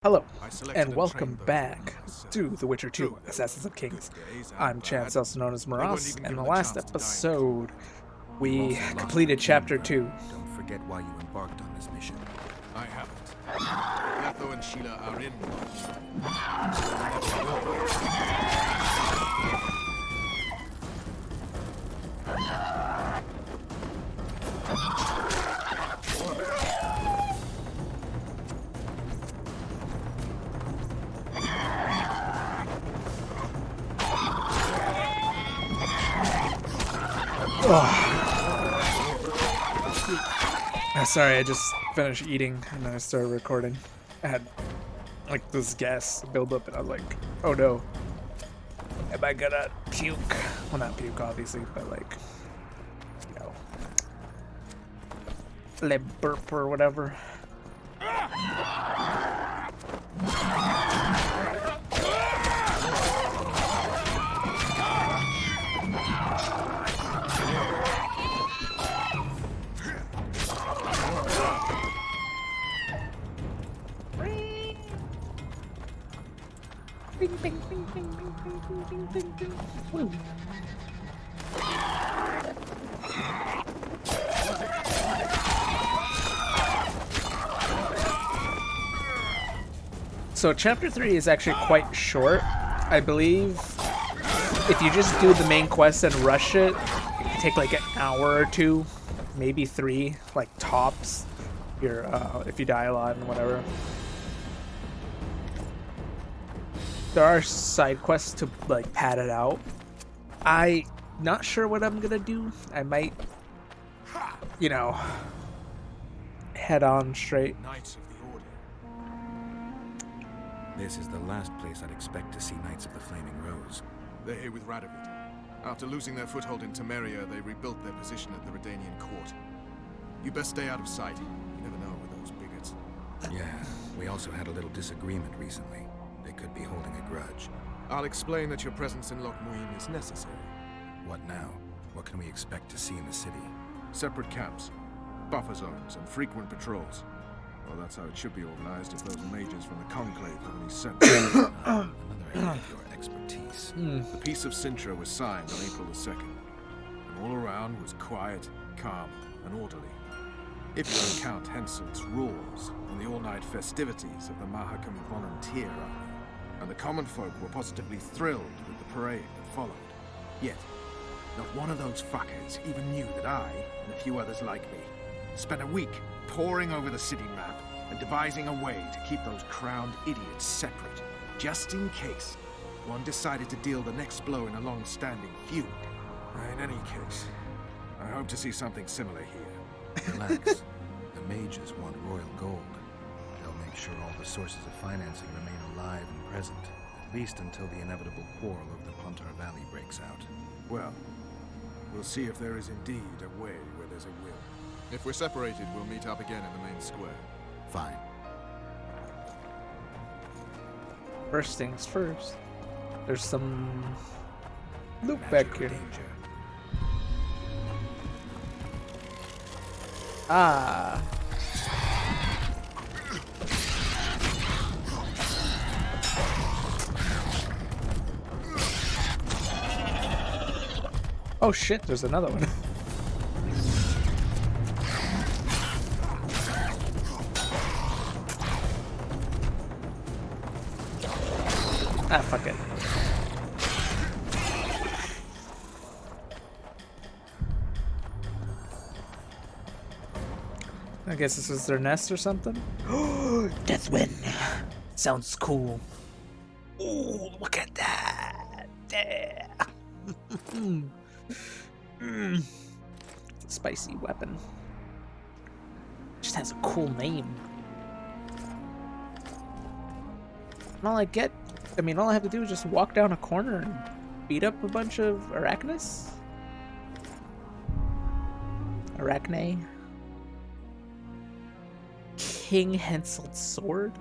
Hello, and welcome back to The Witcher 2, Assassins of Kings. I'm Chance, also known as Moras, and in the last episode, we completed Chapter 2. Don't forget why you embarked on this mission. I haven't. Letho and Sheila are in Sorry, I just finished eating and then I started recording. I had like this gas buildup and I was like, oh no, am I gonna puke? Well, not puke obviously, but like, you know, lip burp or whatever. Bing, bing, bing, bing, bing, bing, bing, bing, bing, bing. So chapter 3 is actually quite short. I believe if you just do the main quest and rush it, it can take like an hour or two, maybe 3, like tops. If you die a lot and whatever. There are side quests to like pad it out. I'm not sure what I'm gonna do. I might, you know, head on straight. Knights of the Order. This is the last place I'd expect to see Knights of the Flaming Rose. They're here with Radovid. After losing their foothold in Temeria, they rebuilt their position at the Redanian court. You best stay out of sight. You never know with those bigots. Yeah, we also had a little disagreement recently. They could be holding a grudge. I'll explain that your presence in Loc Muinne is necessary. What now? What can we expect to see in the city? Separate camps, buffer zones, and frequent patrols. Well, that's how it should be organized if those mages from the Conclave have any sense. Another area of your expertise. The Peace of Sintra was signed on April the 2nd, and all around was quiet, calm, and orderly. If you don't count Henselt's roars and the all-night festivities of the Mahakam Volunteer Army. And the common folk were positively thrilled with the parade that followed. Yet, not one of those fuckers even knew that I, and a few others like me, spent a week poring over the city map and devising a way to keep those crowned idiots separate, just in case one decided to deal the next blow in a long-standing feud. In any case, I hope to see something similar here. Relax. The mages want royal gold. They'll make sure all the sources of financing remain alive and present, at least until the inevitable quarrel over the Pontar Valley breaks out. Well, we'll see if there is indeed a way where there's a will. If we're separated, we'll meet up again in the main square. Fine. First things first. There's some loot back here. Danger. Ah. Oh shit, there's another one. Ah, fuck it. I guess this is their nest or something. Deathwind. Sounds cool. Ooh, look at that. Damn. It's a spicy weapon. Just has a cool name. And all I have to do is just walk down a corner and beat up a bunch of Arachnes? Arachne? King Henselt's sword?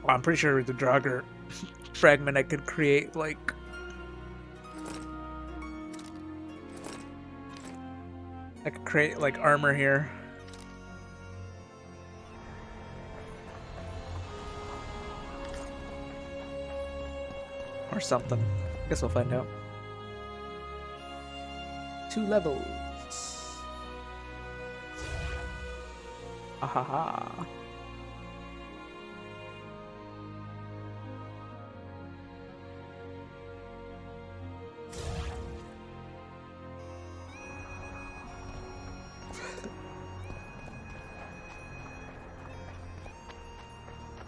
Well, I'm pretty sure with the Draugr fragment I could create like armor here. Or something. I guess we'll find out. 2 levels. Ahaha.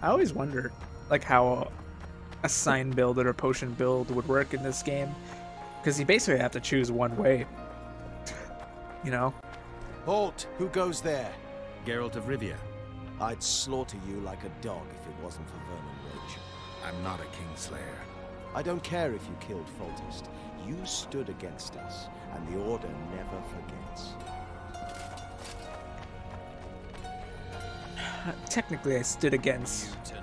I always wonder, like, how a sign build or a potion build would work in this game, because you basically have to choose one way. You know? Halt! Who goes there? Geralt of Rivia. I'd slaughter you like a dog if it wasn't for Vernon Ridge. I'm not a Kingslayer. I don't care if you killed Foltest. You stood against us, and the Order never forgets. Technically, I stood against.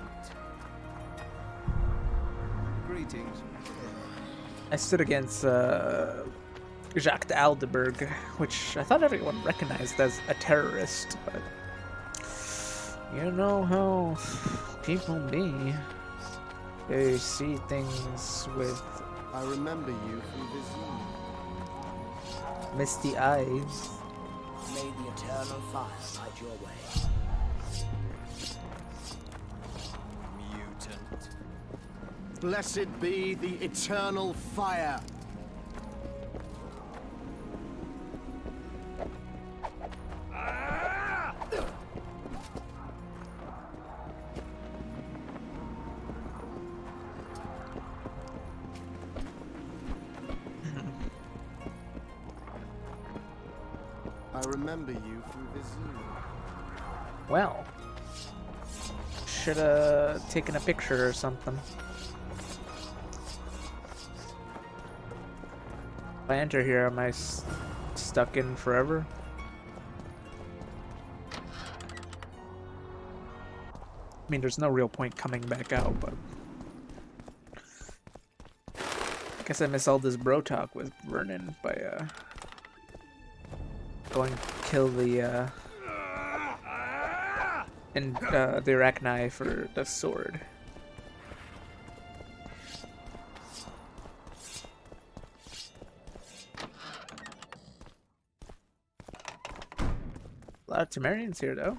Greetings. I stood against Jacques de Aldeburgh, which I thought everyone recognized as a terrorist, but you know how people be. They see things with I remember you from Vizine. misty eyes. May the eternal fire light your way. Mutant. Blessed be the eternal fire. I remember you from Vizine. Well, should have taken a picture or something. If I enter here, am I stuck in forever? I mean, there's no real point coming back out, but I guess I missed all this bro talk with Vernon by going kill the the Arachni for the sword. A lot of Temerians here, though.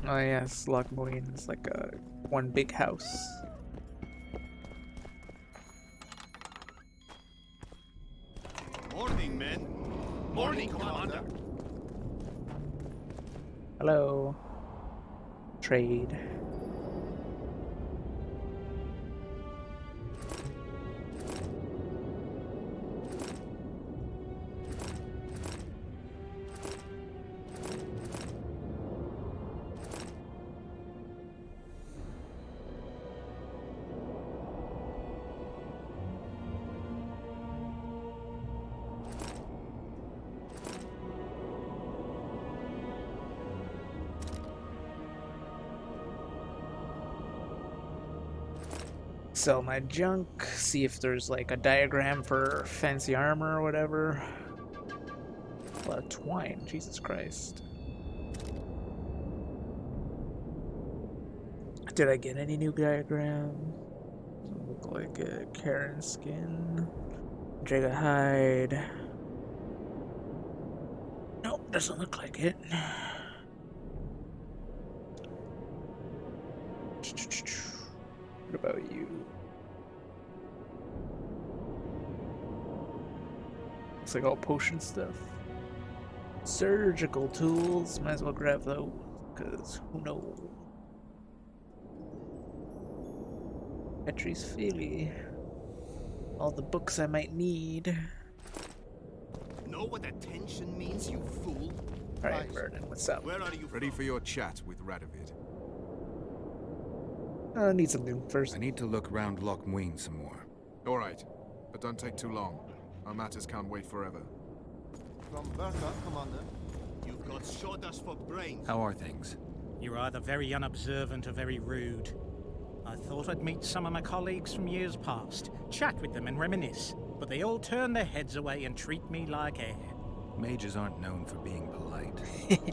Oh yes, Loc Muinne is like a one big house. Morning, men. Morning, Commander. Hello. Trade. Sell my junk, see if there's like a diagram for fancy armor or whatever. A lot of twine, Jesus Christ. Did I get any new diagram? Doesn't look like it. Karen skin. Jaga hide. Nope, doesn't look like it. What about you? Looks like all potion stuff. Surgical tools. Might as well grab those, because who knows? Petrie's Philly. All the books I might need. Know what attention means, you fool? Alright, Vernon, what's up? Where are you Ready for your chat with Radovid. I need something first. I need to look round Loc Muinne some more. All right, but don't take too long. Our matters can't wait forever. From Bertha, Commander. You've got sawdust for brains. How are things? You're either very unobservant or very rude. I thought I'd meet some of my colleagues from years past, chat with them and reminisce, but they all turn their heads away and treat me like air. Mages aren't known for being polite.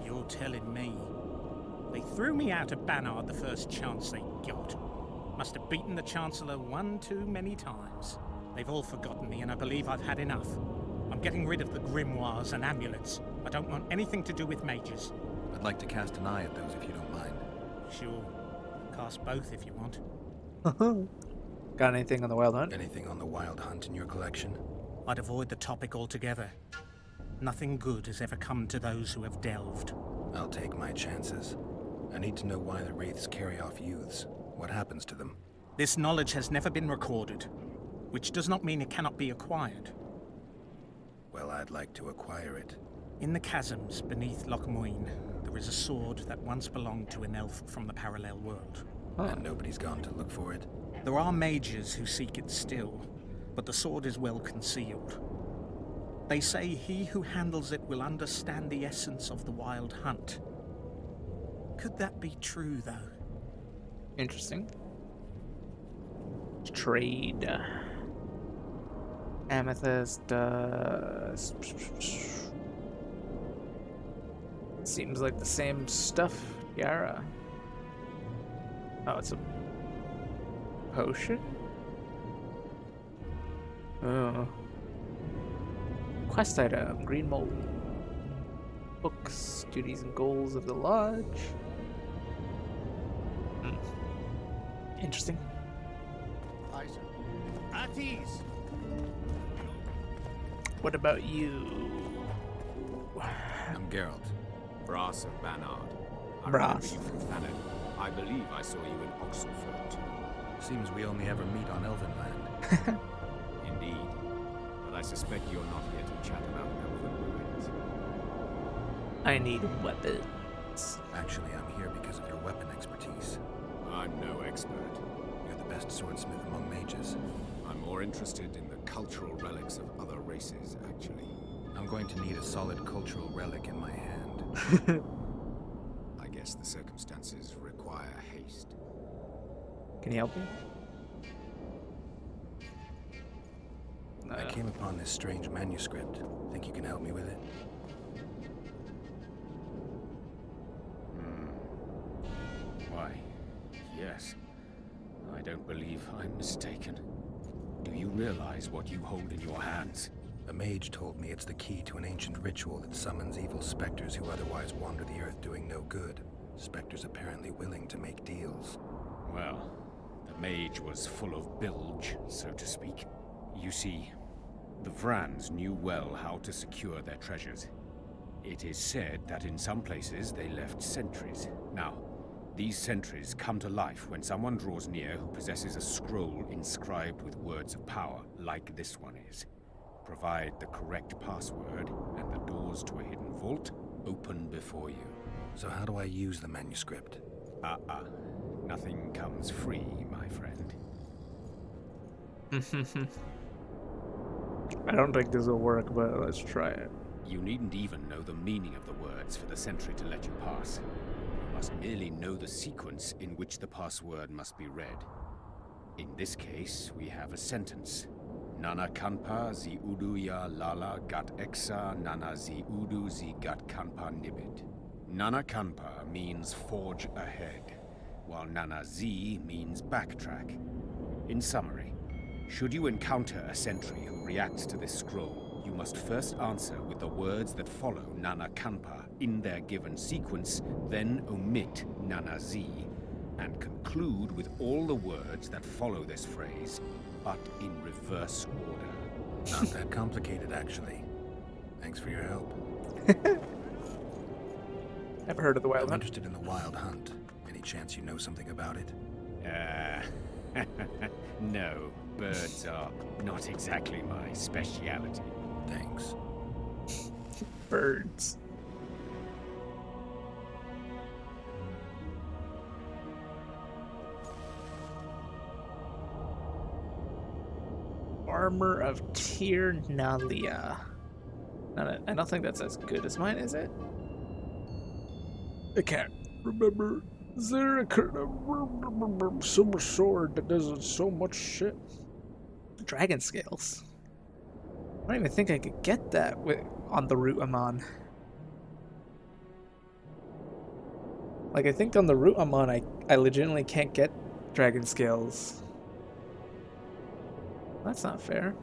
You're telling me. They threw me out of Banard the first chance they got. Must have beaten the Chancellor one too many times. They've all forgotten me and I believe I've had enough. I'm getting rid of the grimoires and amulets. I don't want anything to do with mages. I'd like to cast an eye at those if you don't mind. Sure. Cast both if you want. Got anything on the Wild Hunt? Anything on the Wild Hunt in your collection? I'd avoid the topic altogether. Nothing good has ever come to those who have delved. I'll take my chances. I need to know why the wraiths carry off youths. What happens to them? This knowledge has never been recorded, which does not mean it cannot be acquired. Well, I'd like to acquire it. In the chasms beneath Loc Muinne, there is a sword that once belonged to an elf from the parallel world. And nobody's gone to look for it? There are mages who seek it still, but the sword is well concealed. They say he who handles it will understand the essence of the Wild Hunt. Could that be true, though? Interesting. Trade. Amethyst. Seems like the same stuff. Yara. Oh, it's a potion? Oh. Quest item. Green mold. Books. Duties and goals of the lodge. Interesting. Aye, sir. At ease. What about you? I'm Geralt. Brass of Banard. I Brass. remember you from Thanet. I believe I saw you in Oxenfurt too. Seems we only ever meet on Elvenland. Indeed. But I suspect you're not here to chat about elven ruins. I need weapons. Actually, I'm here because of your weapon expertise. I'm no expert. You're the best swordsmith among mages. I'm more interested in the cultural relics of other races, actually. I'm going to need a solid cultural relic in my hand. I guess the circumstances require haste. Can you help me? I came upon this strange manuscript. Think you can help me with it? Why, yes. I don't believe I'm mistaken. Do you realize what you hold in your hands? A mage told me it's the key to an ancient ritual that summons evil specters who otherwise wander the earth doing no good. Specters apparently willing to make deals. Well, the mage was full of bilge, so to speak. You see, the Vrans knew well how to secure their treasures. It is said that in some places they left sentries. Now, these sentries come to life when someone draws near who possesses a scroll inscribed with words of power, like this one is. Provide the correct password, and the doors to a hidden vault open before you. So how do I use the manuscript? Nothing comes free, my friend. I don't think this will work, but let's try it. You needn't even know the meaning of the words for the sentry to let you pass. You must merely know the sequence in which the password must be read. In this case, we have a sentence. Nana kanpa zi udu ya lala gat exa nana zi udu zi gat kanpa nibit. Nana kanpa means forge ahead, while nana zi means backtrack. In summary, should you encounter a sentry who reacts to this scroll, you must first answer with the words that follow Nana Kanpa in their given sequence, then omit Nana Z, and conclude with all the words that follow this phrase, but in reverse order. Not that complicated, actually. Thanks for your help. Never heard of the Wild I'm Hunt. interested in the Wild Hunt. Any chance you know something about it? No, birds are not exactly my speciality. Thanks. Birds. Armor of Tyr Nalia. I don't think that's as good as mine, is it? I can't remember. Is there a silver sword that does so much shit? Dragon scales. I don't even think I could get that on the route I'm on. Like, I think on the route I'm on, I legitimately can't get dragon scales. That's not fair.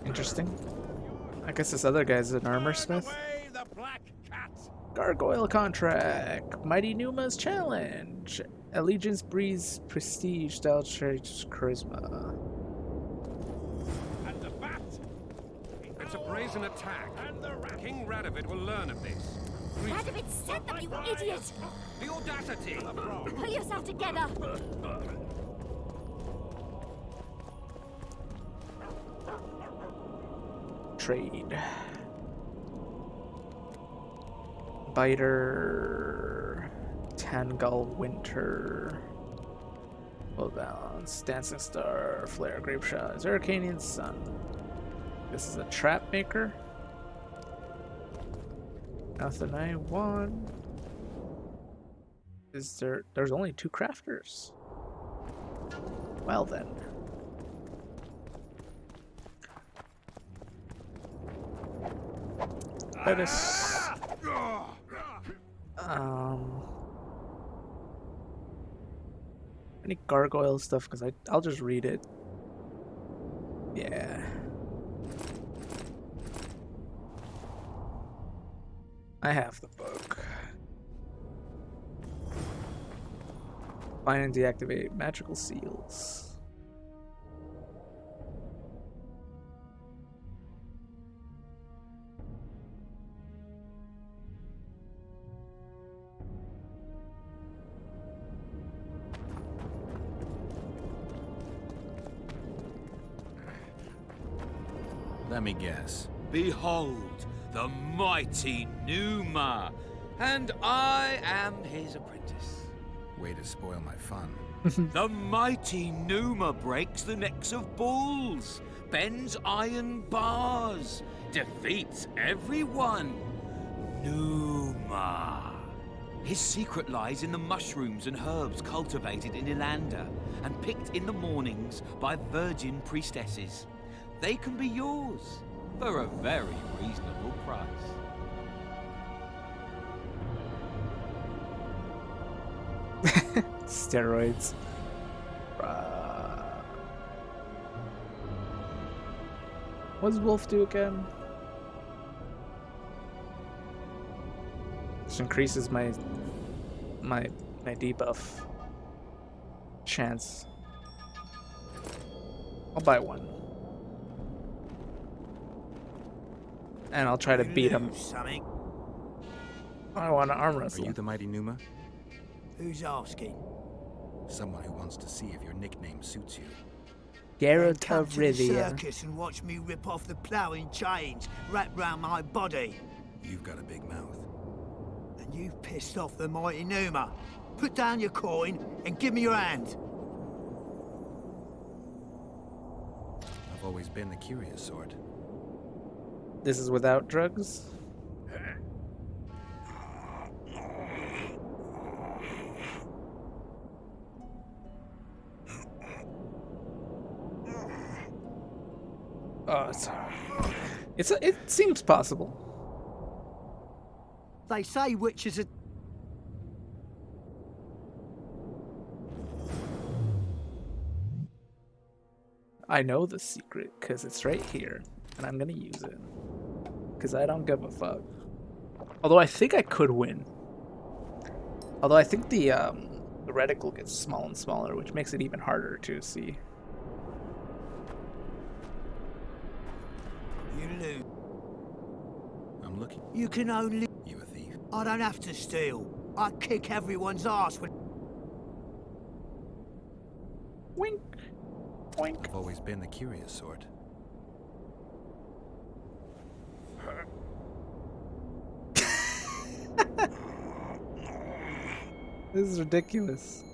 Interesting. I guess this other guy's an armor smith. Gargoyle contract. Mighty Numa's challenge. Allegiance breeze prestige style traits charisma. And the bat. It's a brazen attack. King Radovid will learn of this. Radovid said them, you idiot! The audacity! Pull yourself together! Trade. Biter. Tangal Winter. Full balance. Dancing Star. Flare Grapeshot. Zeracanian Sun. This is a trap maker. Nothing I want. Is there's only 2 crafters. Well then. Let us any gargoyle stuff, because I'll just read it. Yeah. I have the book. Find and deactivate magical seals. Let me guess. Behold, the mighty Numa, and I am his apprentice. Way to spoil my fun. The mighty Numa breaks the necks of bulls, bends iron bars, defeats everyone. Numa. His secret lies in the mushrooms and herbs cultivated in Ilanda and picked in the mornings by virgin priestesses. They can be yours for a very reasonable price. Steroids. What does Wolf do again? This increases my debuff chance. I'll buy one. And I'll try to beat him. I want to arm wrestle. Are you the mighty Numa? Who's asking? Someone who wants to see if your nickname suits you. Geralt Come of to the Rivia. circus and watch me rip off the ploughing chains wrapped round my body. You've got a big mouth. And you've pissed off the mighty Numa. Put down your coin and give me your hand. I've always been the curious sort. This is without drugs? Oh, it seems possible. They say witches are... I know the secret because it's right here, and I'm gonna use it because I don't give a fuck. Although I think I could win. Although I think the reticle gets smaller and smaller, which makes it even harder to see. You lose. I'm looking. You can only... You a thief? I don't have to steal. I kick everyone's ass when... Wink. Wink. I've always been the curious sort. This is ridiculous.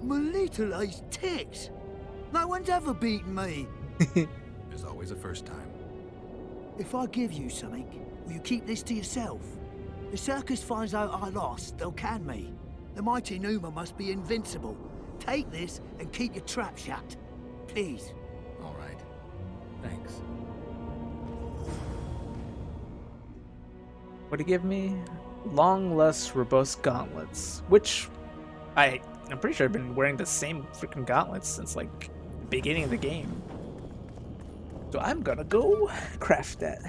My little ace tits. No one's ever beaten me. There's always a first time. If I give you something, will you keep this to yourself? The circus finds out I lost, they'll can me. The mighty Numa must be invincible. Take this and keep your trap shut. Please. All right. Thanks. What'd he give me? Long, less robust gauntlets, which I'm pretty sure I've been wearing the same freaking gauntlets since like the beginning of the game. So I'm gonna go craft that.